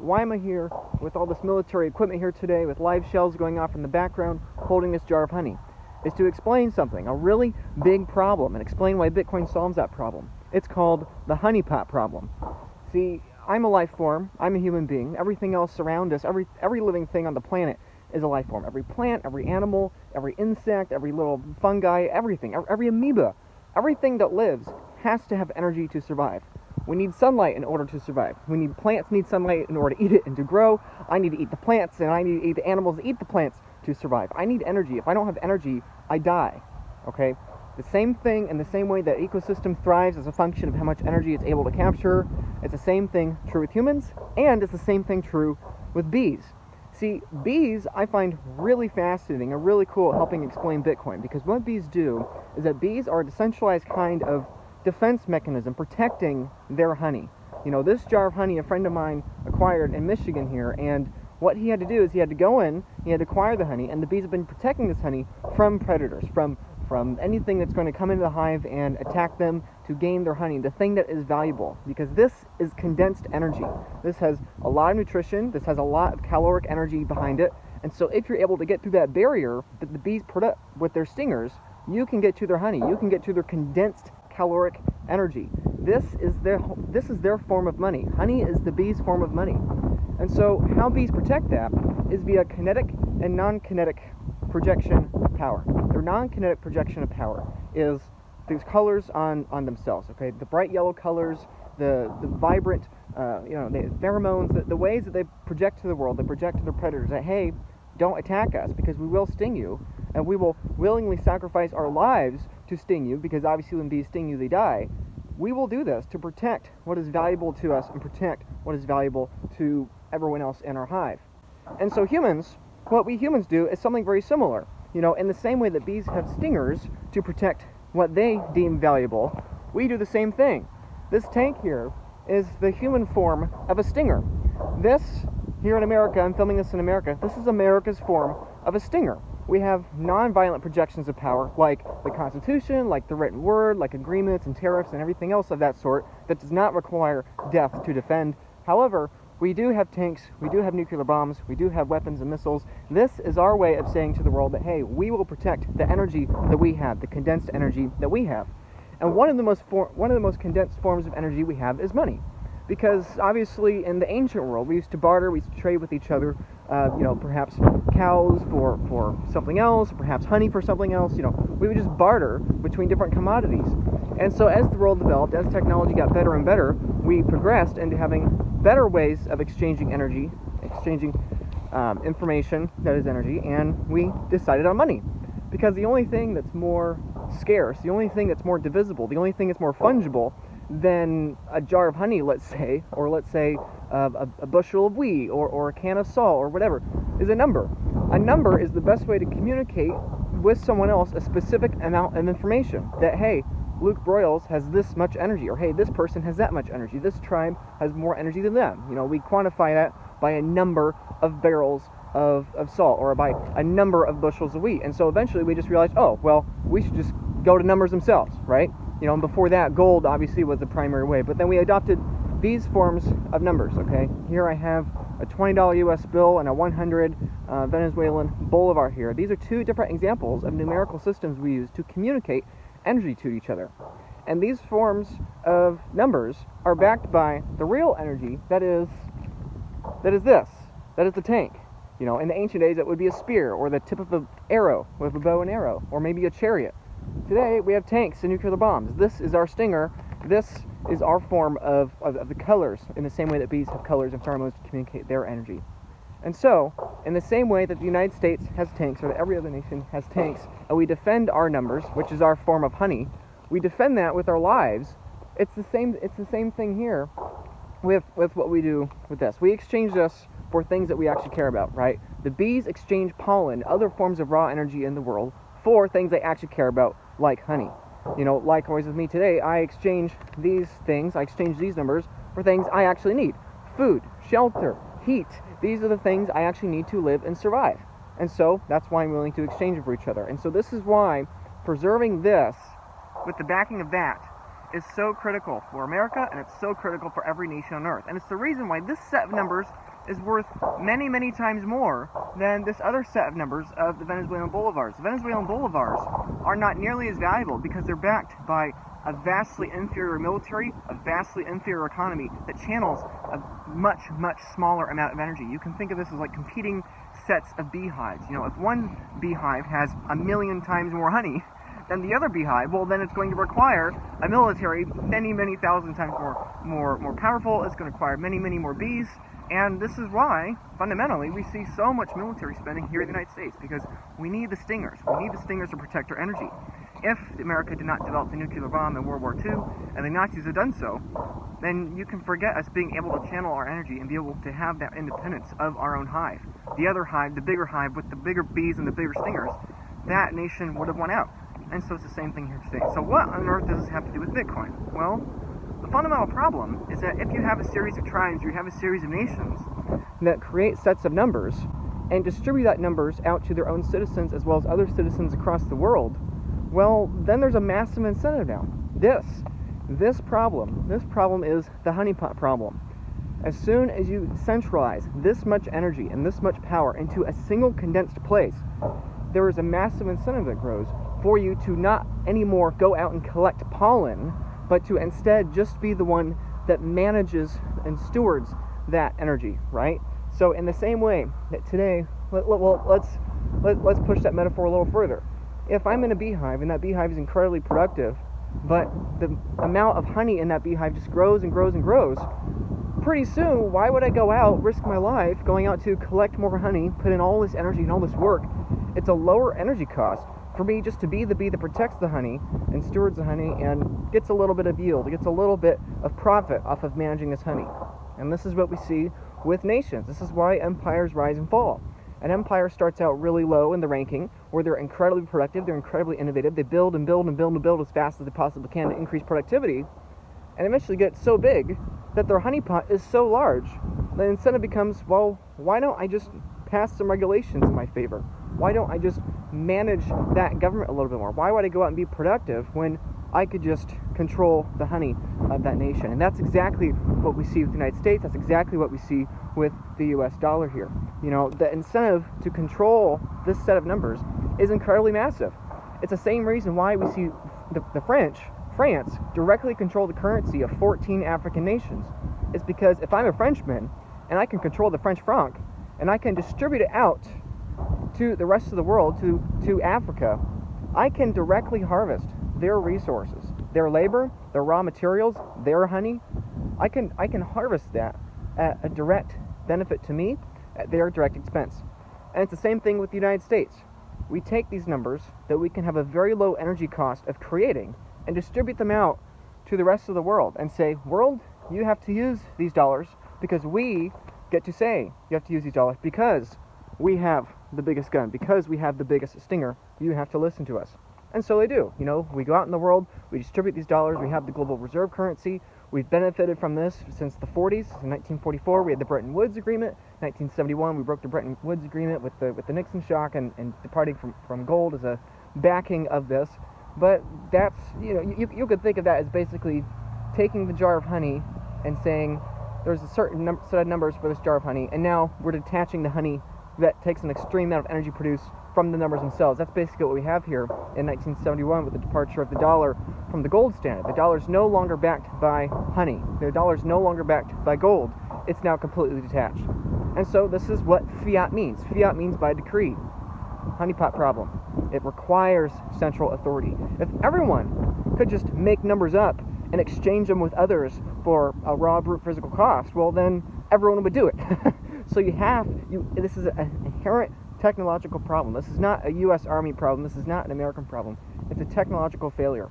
why am I here with all this military equipment here today, with live shells going off in the background, holding this jar of honey? Is to explain something, a really big problem, and explain why Bitcoin solves that problem. It's called the honeypot problem. See, I'm a life form, I'm a human being, everything else around us, every living thing on the planet is a life form. Every plant, every animal, every insect, every little fungi, everything, every amoeba, everything that lives has to have energy to survive. We need sunlight in order to survive. Plants need sunlight in order to eat it and to grow. I need to eat the plants, and I need to eat the animals that eat the plants to survive. I need energy. If I don't have energy, I die. Okay? The same thing, in the same way that ecosystem thrives as a function of how much energy it's able to capture, it's the same thing true with humans, and it's the same thing true with bees. See, bees I find really fascinating and really cool at helping explain Bitcoin, because what bees do is that bees are a decentralized kind of defense mechanism protecting their honey. You know, this jar of honey a friend of mine acquired in Michigan here, and what he had to do is he had to go in, he had to acquire the honey, and the bees have been protecting this honey from predators, from anything that's going to come into the hive and attack them to gain their honey, the thing that is valuable, because this is condensed energy. This has a lot of nutrition, this has a lot of caloric energy behind it, and so if you're able to get through that barrier that the bees put up with their stingers, you can get to their honey, you can get to their condensed caloric energy. This is their form of money. Honey is the bees' form of money. And so how bees protect that is via kinetic and non-kinetic projection of power. Their non-kinetic projection of power is these colors on themselves, okay? The bright yellow colors, the vibrant, the pheromones, the ways that they project to the world, they project to their predators that, hey, don't attack us because we will sting you, and we will willingly sacrifice our lives to sting you, because obviously when bees sting you, they die. We will do this to protect what is valuable to us and protect what is valuable to everyone else in our hive. And so humans, what we humans do is something very similar. You know, in the same way that bees have stingers to protect what they deem valuable, we do the same thing. This tank here is the human form of a stinger. This, here in America, I'm filming this in America, this is America's form of a stinger. We have non-violent projections of power, like the Constitution, like the written word, like agreements and tariffs and everything else of that sort that does not require death to defend. However, we do have tanks, we do have nuclear bombs, we do have weapons and missiles. This is our way of saying to the world that, hey, we will protect the energy that we have, the condensed energy that we have. And one of the most condensed forms of energy we have is money. Because obviously in the ancient world, we used to barter, we used to trade with each other, perhaps cows for something else, perhaps honey for something else. We would just barter between different commodities. And so as the world developed, as technology got better and better, we progressed into having better ways of exchanging energy, exchanging information that is energy, and we decided on money. Because the only thing that's more scarce, the only thing that's more divisible, the only thing that's more fungible than a jar of honey, let's say, or let's say a bushel of wheat, or a can of salt, or whatever, is a number. A number is the best way to communicate with someone else a specific amount of information. That, hey, Luke Broyles has this much energy, or hey, this person has that much energy. This tribe has more energy than them. We quantify that by a number of barrels of salt, or by a number of bushels of wheat. And so eventually we just realized, oh, well, we should just go to numbers themselves, right? And before that, gold obviously was the primary way. But then we adopted these forms of numbers, okay? Here I have a $20 US bill and a 100 Venezuelan bolivar here. These are two different examples of numerical systems we use to communicate energy to each other. And these forms of numbers are backed by the real energy that is the tank. In the ancient days, it would be a spear, or the tip of an arrow with a bow and arrow, or maybe a chariot. Today, we have tanks and nuclear bombs. This is our stinger. This is our form of the colors, in the same way that bees have colors and pheromones to communicate their energy. And so, in the same way that the United States has tanks, or that every other nation has tanks, and we defend our numbers, which is our form of honey, we defend that with our lives. It's the same thing here with what we do with this. We exchange this for things that we actually care about, right? The bees exchange pollen, other forms of raw energy in the world, for things they actually care about, like honey. Likewise with me today, I exchange these things, I exchange these numbers for things I actually need. Food, shelter, heat. These are the things I actually need to live and survive. And so that's why I'm willing to exchange it for each other. And so this is why preserving this with the backing of that is so critical for America, and it's so critical for every nation on earth. And it's the reason why this set of numbers is worth many, many times more than this other set of numbers of the Venezuelan bolivars. The Venezuelan bolivars are not nearly as valuable because they're backed by a vastly inferior military, a vastly inferior economy that channels a much, much smaller amount of energy. You can think of this as like competing sets of beehives. You know, if one beehive has 1,000,000 times more honey than the other beehive, well, then it's going to require a military many, many thousand times more powerful. It's going to require many, many more bees. And this is why, fundamentally, we see so much military spending here in the United States, because we need the stingers. We need the stingers to protect our energy. If America did not develop the nuclear bomb in World War II, and the Nazis had done so, then you can forget us being able to channel our energy and be able to have that independence of our own hive. The other hive, the bigger hive with the bigger bees and the bigger stingers, that nation would have won out. And so it's the same thing here today. So what on earth does this have to do with Bitcoin? Well, the fundamental problem is that if you have a series of tribes, or you have a series of nations that create sets of numbers and distribute that numbers out to their own citizens as well as other citizens across the world, well, then there's a massive incentive now. This problem is the honeypot problem. As soon as you centralize this much energy and this much power into a single condensed place, there is a massive incentive that grows for you to not anymore go out and collect pollen, but to instead just be the one that manages and stewards that energy, right? So in the same way that today, let's push that metaphor a little further. If I'm in a beehive and that beehive is incredibly productive, but the amount of honey in that beehive just grows and grows and grows, pretty soon, why would I go out, risk my life, going out to collect more honey, put in all this energy and all this work? It's a lower energy cost for me just to be the bee that protects the honey and stewards the honey and gets a little bit of yield, gets a little bit of profit off of managing this honey. And this is what we see with nations. This is why empires rise and fall. An empire starts out really low in the ranking, where they're incredibly productive, they're incredibly innovative, they build and build and build and build as fast as they possibly can to increase productivity, and eventually get so big that their honeypot is so large, the incentive becomes, well, why don't I just pass some regulations in my favor? Why don't I just manage that government a little bit more? Why would I go out and be productive when I could just control the honey of that nation? And that's exactly what we see with the United States. That's exactly what we see with the US dollar here. You know, the incentive to control this set of numbers is incredibly massive. It's the same reason why we see France directly control the currency of 14 African nations. It's because if I'm a Frenchman and I can control the French franc and I can distribute it out to the rest of the world, to Africa, I can directly harvest their resources, their labor, their raw materials, their honey. I can harvest that at a direct benefit to me at their direct expense. And it's the same thing with the United States. We take these numbers that we can have a very low energy cost of creating and distribute them out to the rest of the world and say, world, you have to use these dollars because we get to say you have to use these dollars because we have the biggest gun, because we have the biggest stinger, you have to listen to us. And so they do. You know, we go out in the world, we distribute these dollars, we have the global reserve currency. We've benefited from this since the 40s. In 1944, we had the Bretton Woods Agreement. In 1971, we broke the Bretton Woods Agreement with the Nixon shock and departing from gold as a backing of this. But that's, you know, you could think of that as basically taking the jar of honey and saying there's a certain set of numbers for this jar of honey, and now we're detaching the honey that takes an extreme amount of energy produced from the numbers themselves. That's basically what we have here in 1971 with the departure of the dollar from the gold standard. The dollar is no longer backed by honey. The dollar is no longer backed by gold. It's now completely detached. And so this is what fiat means. Fiat means by decree. Honeypot problem. It requires central authority. If everyone could just make numbers up and exchange them with others for a raw brute physical cost, well then everyone would do it. So this is an inherent technological problem. This is not a U.S. Army problem. This is not an American problem. It's a technological failure.